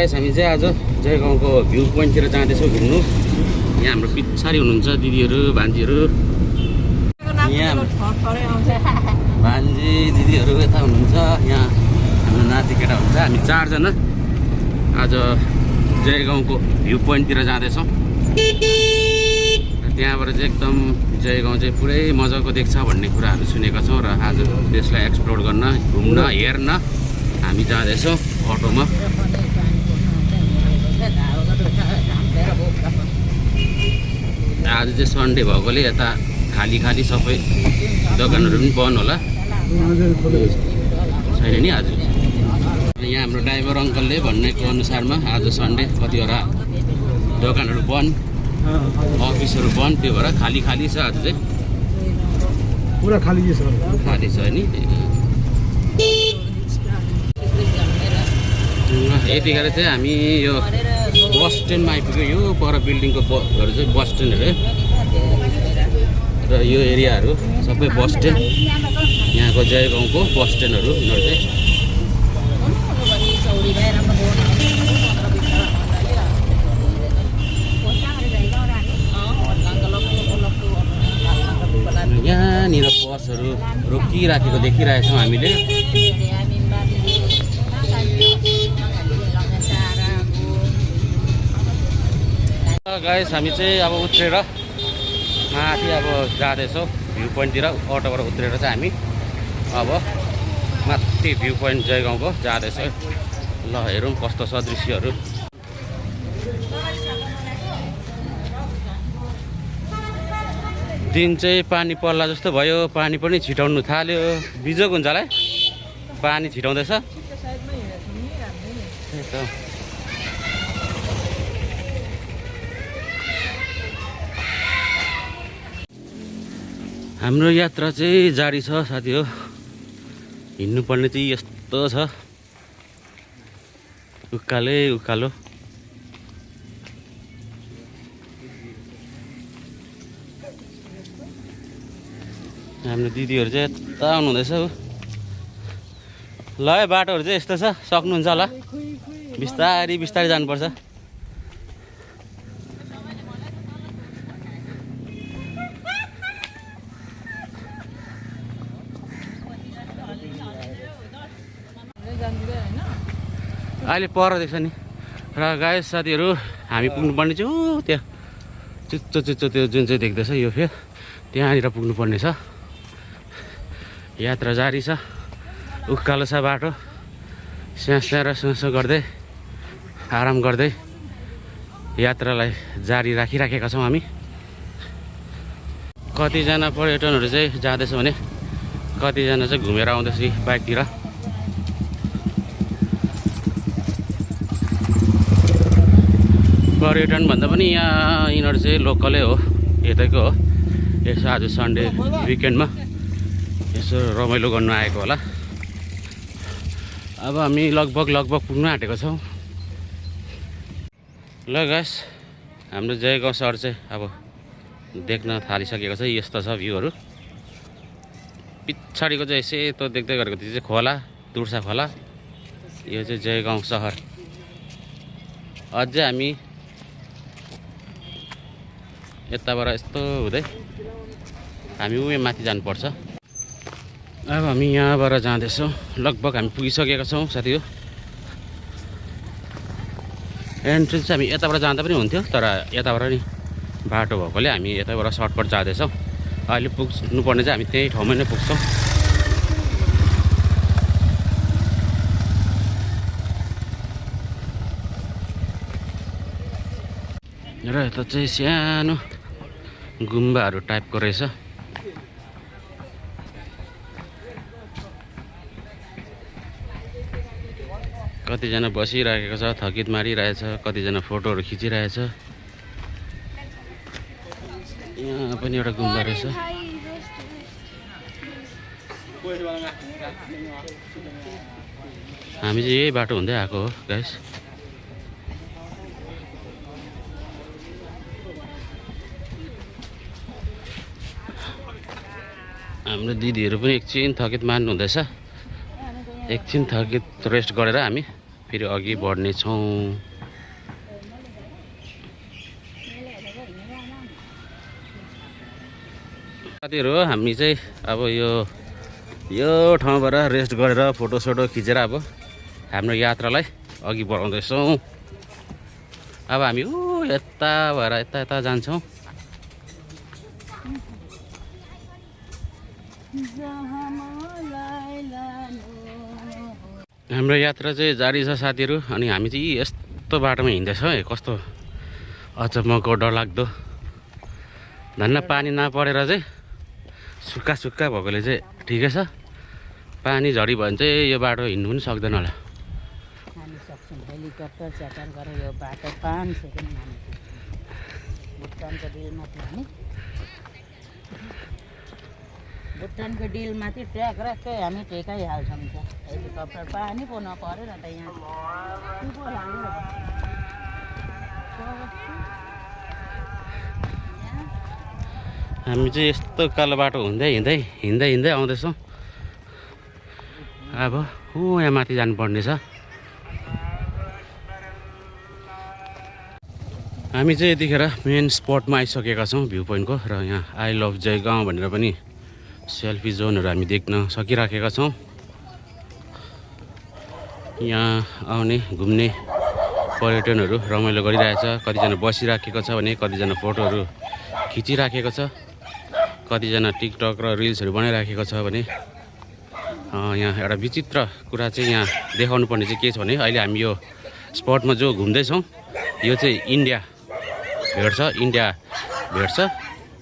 Guys हामी चाहिँ आज जयगाउँको भ्यू पोइन्टतिर जाँदैछौँ घुम्नु। यहाँ हाम्रो पछाडि हुनुहुन्छ दिदीहरू भान्जीहरू, यहाँ भान्जी दिदीहरू यता हुनुहुन्छ, यहाँ हाम्रो नाति केटा हुन्छ। हामी 4 जना आज जयगाउँको भ्यू पोइन्टतिर जाँदैछौँ। त्यहाँबाट चाहिँ एकदम जयगाउँ चाहिँ पुरै मजाको देख्छ भन्ने कुराहरू सुनेका छौँ र आज त्यसलाई एक्सप्लोर गर्न, घुम्न, हेर्न हामी जाँदैछौँ अटोमा। आज चाहिँ सन्डे भएकोले यता खाली खाली सबै दोकानहरू पनि बन्द होला, छैन नि आज। यहाँ हाम्रो ड्राइभर अङ्कलले भनेको अनुसारमा आज सन्डे कतिवटा दोकानहरू बन्द, अफिसहरू बन्द, त्यो भएर खाली खाली छ आज चाहिँ, पुरा खाली छ। खाली छ नि। यतिखेर चाहिँ हामी यो बस स्ट्यान्डमा आइपुग्यो। यो पर बिल्डिङको बहरू चाहिँ बस स्ट्यान्डहरू र यो एरियाहरू सबै बस स्ट्यान्ड, यहाँको जयगाउँको बस स्ट्यान्डहरू यिनीहरू चाहिँ। यहाँनिर बसहरू रोकिराखेको देखिरहेछौँ हामीले। गाइस हामी चाहिँ अब उत्रेर माथि अब जाँदैछौँ भ्यू पोइन्टतिर। अटोबाट उत्रेर चाहिँ हामी अब माथि भ्यू पोइन्ट जयगाउँको जाँदैछौँ। ल हेरौँ कस्तो छ दृश्यहरू। दिन चाहिँ पानी पर्ला जस्तो भयो, पानी पनि छिटाउनु थाल्यो। बिजोग हुन्छ होला है, पानी छिटाउँदैछ। हाम्रो यात्रा चाहिँ जारी छ साथी हो। हिँड्नुपर्ने चाहिँ यस्तो छ, उकालै उकालो। हाम्रो दिदीहरू चाहिँ यता आउनुहुँदैछ। ल है बाटोहरू चाहिँ यस्तो छ, सक्नुहुन्छ होला। बिस्तारी बिस्तारी जानुपर्छ। अहिले पर देख्छ नि। र गाइस साथीहरू हामी पुग्नुपर्ने चाहिँ त्यहाँ चिच्चो चिच्चो त्यो जुन चाहिँ देख्दैछ यो फेरि त्यहाँनिर पुग्नुपर्ने छ। यात्रा जारी छ, उकालो छ बाटो। स्याँ र स्याँ गर्दै आराम गर्दै यात्रालाई जारी राखिराखेका छौँ हामी। कतिजना पर्यटनहरू चाहिँ जाँदैछ भने कतिजना चाहिँ घुमेर आउँदैछ बाइकतिर। पर्यटन भन्दा पनि यहाँ यिनीहरू चाहिँ लोकलै हो, यतैको हो। यसो आज सन्डे विकेन्डमा यसो रमाइलो गर्नु आएको होला। अब हामी लगभग पुग्न आँटेको छौँ। ल गाइस हाम्रो जयगाउँ सहर चाहिँ अब देख्न थालिसकेको छ। यस्तो छ भ्यूहरू। पछाडिको चाहिँ सेतो देख्दै गरेको त्यो चाहिँ खोला, तुर्सा खोला। यो चाहिँ जयगाउँ सहर। अझै हामी यताबाट यस्तो हुँदै हामी उयो माथि जानुपर्छ। अब हामी यहाँबाट जाँदैछौँ। लगभग हामी पुगिसकेका छौँ साथी हो। एन्ट्रेन्स चाहिँ हामी यताबाट जाँदा पनि हुन्थ्यो, तर यताबाट नि बाटो भएकोले हामी यताबाट सर्टकट जाँदैछौँ। अहिले पुग्नुपर्ने चाहिँ हामी त्यही ठाउँमा नै पुग्छौँ। र यता चाहिँ सानो गुम्बाहरू टाइपको रहेछ। कतिजना बसिरहेको छ, थकित मारिरहेछ, कतिजना फोटोहरू खिचिरहेछ। यहाँ पनि एउटा गुम्बा रहेछ। हामी चाहिँ यही बाटो हुँदै आएको हो गाइस। हाम्रो दिदीहरू पनि एकछिन थकित मान्नु हुँदैछ। एकछिन थकित रेस्ट गरेर हामी फेरि अघि बढ्नेछौँ। साथीहरू हामी चाहिँ अब यो ठाउँबाट रेस्ट गरेर फोटोसोटो खिचेर अब हाम्रो यात्रालाई अघि बढाउँदैछौँ। अब हामी यता भएर यता जान्छौँ। हाम्रो यात्रा चाहिँ जारी छ साथीहरू। अनि हामी चाहिँ यस्तो बाटोमा हिँड्दैछ है, कस्तो अचम्मको डरलाग्दो। धन्न पानी नपरेर चाहिँ सुक्खा भएकोले चाहिँ ठिकै छ। पानी झरी भयो भने चाहिँ यो बाटो हिँड्नु पनि सक्दैन होला। हामी सक्छौँ हेलिकप्टर च्याटर गरेर यो बाटो 5 सेकेन्ड हामी भुटानको डिलमाथि हामी भुटानको डिलमाथि ट्र्याक राख्दै हामी टेकाइहाल्छौँ। हेलिकप्टर पानी पो नपरेर त यहाँ हामी चाहिँ यस्तो कालो बाटो हिँड्दै आउँदैछौँ। अब यहाँ माथि जानुपर्ने छ। हामी चाहिँ यतिखेर मेन स्पटमा आइसकेका छौँ भ्यू पोइन्टको। र यहाँ आई लभ जयगाउँ भनेर पनि सेल्फी जोनहरू हामी देख्न सकिराखेका छौँ। यहाँ आउने घुम्ने पर्यटनहरू रमाइलो गरिरहेछ। कतिजना बसिराखेको छ भने कतिजना फोटोहरू खिचिराखेको छ, कतिजना टिकटक र रिल्सहरू बनाइराखेको छ भने यहाँ एउटा विचित्र कुरा चाहिँ यहाँ देखाउनु पर्ने चाहिँ के छ भने अहिले हामी यो स्पटमा जो घुम्दैछौँ यो चाहिँ इन्डिया भेट्छ।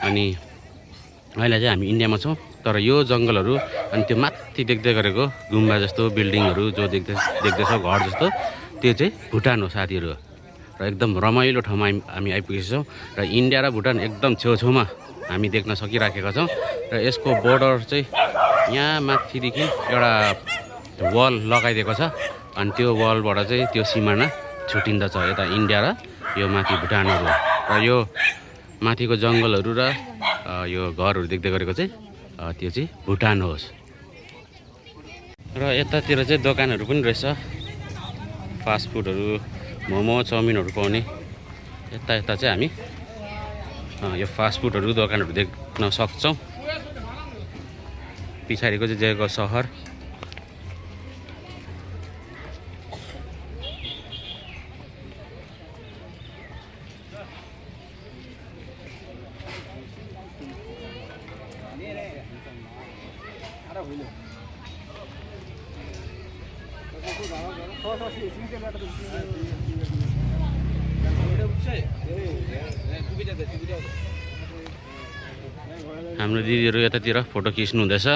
अनि अहिले चाहिँ हामी इन्डियामा छौँ। तर यो जङ्गलहरू अनि त्यो माथि देख्दै गरेको गुम्बा जस्तो बिल्डिङहरू जो देख्दैछौँ घर जस्तो त्यो चाहिँ भुटान हो साथीहरू। र एकदम रमाइलो ठाउँमा हामी आइपुगेका छौँ। र इन्डिया र भुटान एकदम छेउछेउमा हामी देख्न सकिराखेका छौँ। र यसको बोर्डर चाहिँ यहाँ माथिदेखि एउटा वाल लगाइदिएको छ। अनि त्यो वालबाट चाहिँ त्यो सिमाना छुटिन्दछ यता इन्डिया र यो माथि भुटानहरू। र यो माथिको जङ्गलहरू र यो घरहरू देख्दै गरेको चाहिँ त्यो चाहिँ भुटान होस्। र यतातिर चाहिँ दोकानहरू पनि रहेछ, फास्टफुडहरू, मोमो चाउमिनहरू पाउने। यता चाहिँ हामी यो फास्टफुडहरू दोकानहरू देख्न सक्छौँ। पछाडिको चाहिँ जयगाउँ सहर। हाम्रो दिदीहरू यतातिर फोटो खिच्नु हुँदैछ।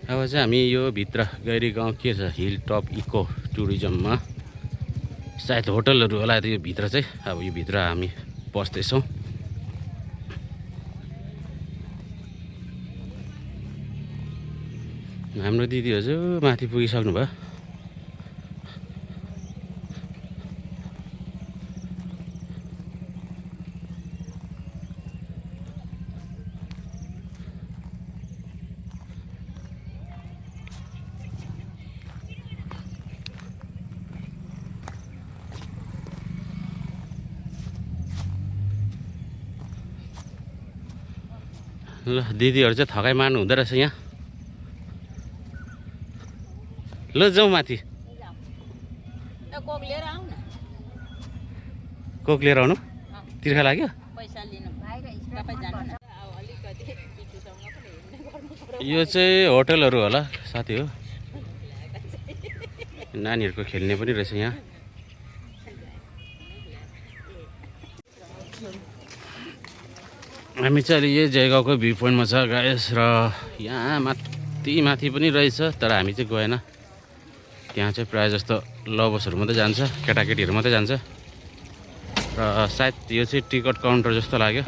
अब चाहिँ हामी यो भित्र गैरी गाउँ के छ हिल टप इको टुरिज्ममा सायद होटलहरू होला यो भित्र चाहिँ। अब यो भित्र हामी पस्दैछौँ। हाम्रो दिदीहरू चाहिँ माथि पुगिसक्नु भयो। ल दिदीहरू चाहिँ थकाइ मार्नु हुँदो रहेछ यहाँ। ल जाउँ माथि। कोक लिएर आउनु तिर्खा लाग्यो। यो चाहिँ होटलहरू होला साथी हो। नानीहरूको खेल्ने पनि रहेछ यहाँ। हामी चाहिँ अहिले यही जयगाउँको भ्यू पोइन्टमा छ गाइस। र यहाँ माथि पनि रहेछ तर हामी चाहिँ गएन। त्यहाँ चाहिँ प्रायः जस्तो लभर्सहरू मात्रै जान्छ, केटाकेटीहरू मात्रै जान्छ। र सायद यो चाहिँ टिकट काउन्टर जस्तो लाग्यो।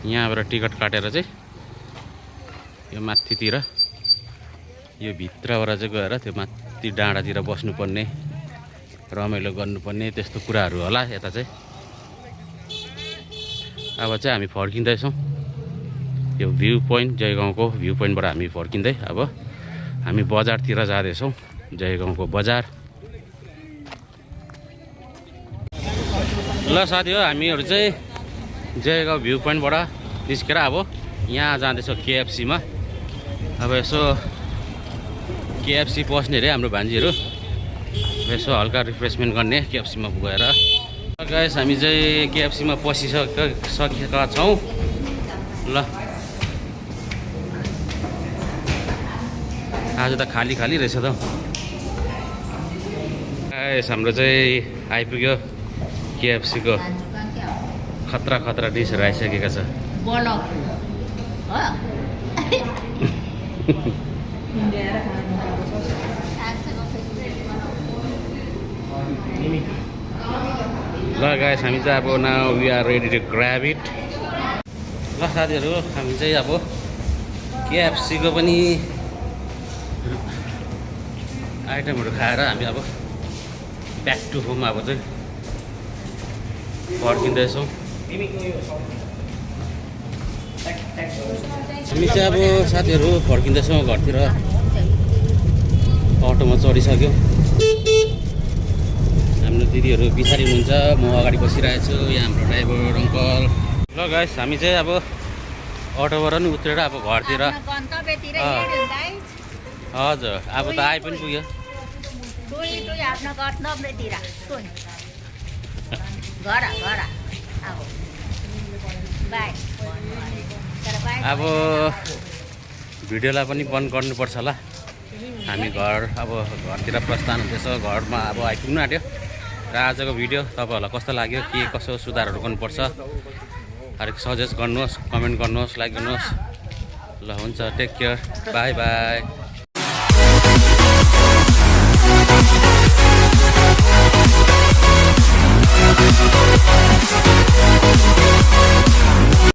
यहाँबाट टिकट काटेर चाहिँ यो माथितिर यो भित्रबाट चाहिँ गएर त्यो माथि डाँडातिर बस्नुपर्ने, रमाइलो गर्नुपर्ने त्यस्तो कुराहरू होला यता चाहिँ। अब चाहिँ हामी फर्किँदैछौँ यो भ्यू पोइन्ट, जयगाउँको भ्यू पोइन्टबाट हामी फर्किँदै अब हामी बजारतिर जाँदैछौँ, जयगाउँको बजार। ल साथी हो, हामीहरू चाहिँ जयगाउँ भ्यू पोइन्टबाट निस्केर अब यहाँ जाँदैछौँ केएफसीमा। अब यसो केएफसी पस्ने अरे हाम्रो भान्जीहरू, यसो हल्का रिफ्रेसमेन्ट गर्ने केएफसीमा गएर। गाइस हामी चाहिँ केएफसीमा पसिसकेका छौँ। ल आज त खाली खाली रहेछ त। गाइस हाम्रो चाहिँ आइपुग्यो केएफसीको खतरा खतरा डिसहरू आइसकेका छ। ल गाइस हामी चाहिँ अब now we are ready to grab it. ल साथीहरू हामी चाहिँ अब केएफसीको पनि आइटमहरू खाएर हामी अब ब्याक टु होम अब चाहिँ फर्किँदैछौँ। हामी चाहिँ अब साथीहरू फर्किँदैछौँ घरतिर। अटोमा चढिसक्यो, हाम्रो दिदीहरू पछाडि हुनुहुन्छ, म अगाडि बसिरहेको छु, यहाँ हाम्रो ड्राइभर अङ्कल। ल गाइस हामी चाहिँ अब अटोबाट नि उत्रेर अब घरतिर। हजुर अब त आइ पनि पुग्यो। अब भिडियोलाई पनि बन्द गर्नुपर्छ होला। हामी अब घरतिर प्रस्थान हुँदैछ, घरमा अब आइपुग्नु आँट्यो। र आजको भिडियो तपाईँहरूलाई कस्तो लाग्यो, के कसो सुधारहरू गर्नुपर्छ अलिक सजेस्ट गर्नुहोस्, कमेन्ट गर्नुहोस्, लाइक गर्नुहोस्। ल हुन्छ, टेक केयर, बाई बाई।